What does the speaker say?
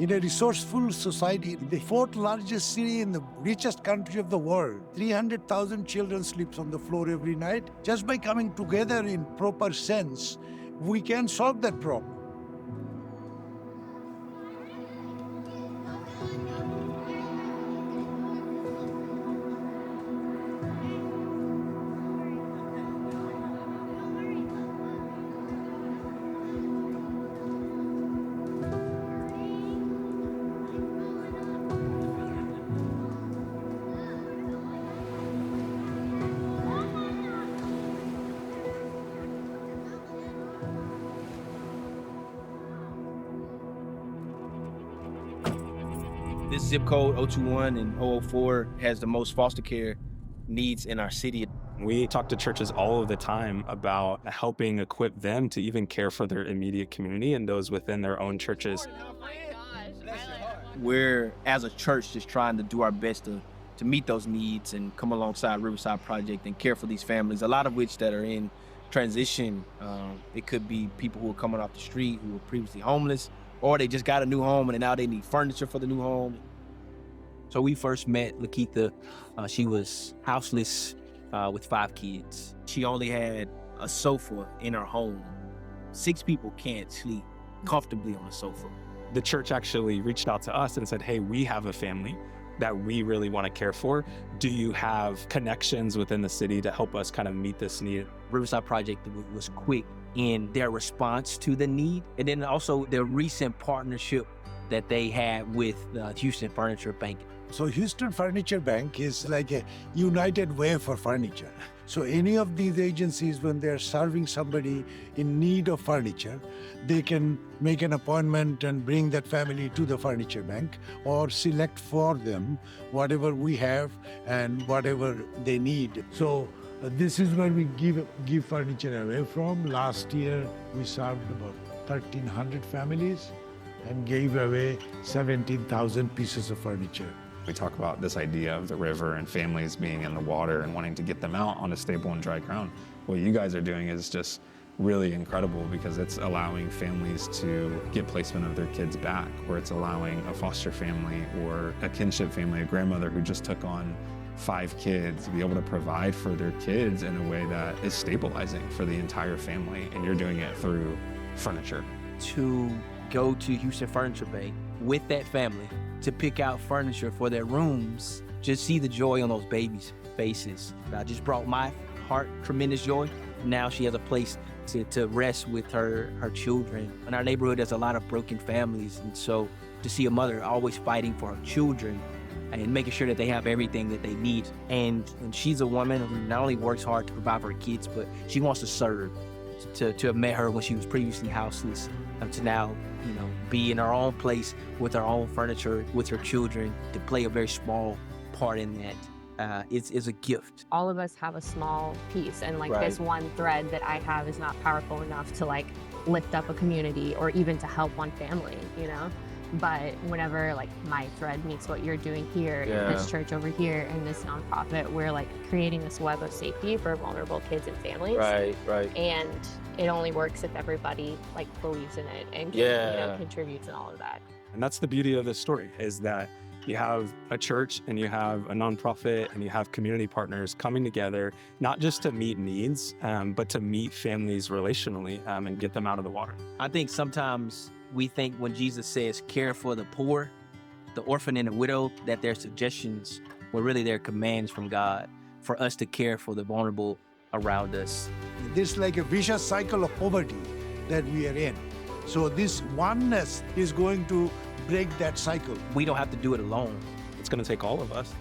In a resourceful society, the fourth largest city in the richest country of the world, 300,000 children sleeps on the floor every night. Just by coming together in proper sense, we can solve that problem. This zip code 021 and 004 has the most foster care needs in our city. We talk to churches all of the time about helping equip them to even care for their immediate community and those within their own churches. Oh my gosh. We're, as a church, just trying to do our best to meet those needs and come alongside Riverside Project and care for these families, a lot of which that are in transition. It could be people who are coming off the street who were previously homeless, or they just got a new home and now they need furniture for the new home. So we first met Lakeitha. She was houseless with 5 kids. She only had a sofa in her home. 6 people can't sleep comfortably on a sofa. The church actually reached out to us and said, hey, we have a family that we really want to care for. Do you have connections within the city to help us kind of meet this need? Riverside Project was quick in their response to the need. And then also the recent partnership that they had with the Houston Furniture Bank. So Houston Furniture Bank is like a united way for furniture. So any of these agencies, when they're serving somebody in need of furniture, they can make an appointment and bring that family to the furniture bank or select for them whatever we have and whatever they need. So this is where we give furniture away from. Last year, we served about 1,300 families and gave away 17,000 pieces of furniture. We talk about this idea of the river and families being in the water and wanting to get them out on a stable and dry ground. What you guys are doing is just really incredible because it's allowing families to get placement of their kids back, or it's allowing a foster family or a kinship family, a grandmother who just took on 5 kids, to be able to provide for their kids in a way that is stabilizing for the entire family. And you're doing it through furniture. To go to Houston Furniture Bank with that family to pick out furniture for their rooms, just see the joy on those babies' faces. That just brought my heart tremendous joy. Now she has a place to rest with her children. In our neighborhood, there's a lot of broken families, and so to see a mother always fighting for her children and making sure that they have everything that they need. And she's a woman who not only works hard to provide for her kids, but she wants to serve. To have met her when she was previously houseless, to now, be in her own place with her own furniture, with her children, to play a very small part in that, is a gift. All of us have a small piece, and Right. this one thread that I have is not powerful enough to lift up a community or even to help one family, But whenever my thread meets what you're doing here in this church over here in this nonprofit, we're creating this web of safety for vulnerable kids and families. Right. And it only works if everybody believes in it and contributes and all of that. And that's the beauty of this story, is that you have a church and you have a nonprofit and you have community partners coming together, not just to meet needs, but to meet families relationally and get them out of the water. I think sometimes we think when Jesus says care for the poor, the orphan and the widow, that their suggestions were really their commands from God for us to care for the vulnerable around us. This is like a vicious cycle of poverty that we are in. So this oneness is going to break that cycle. We don't have to do it alone. It's going to take all of us.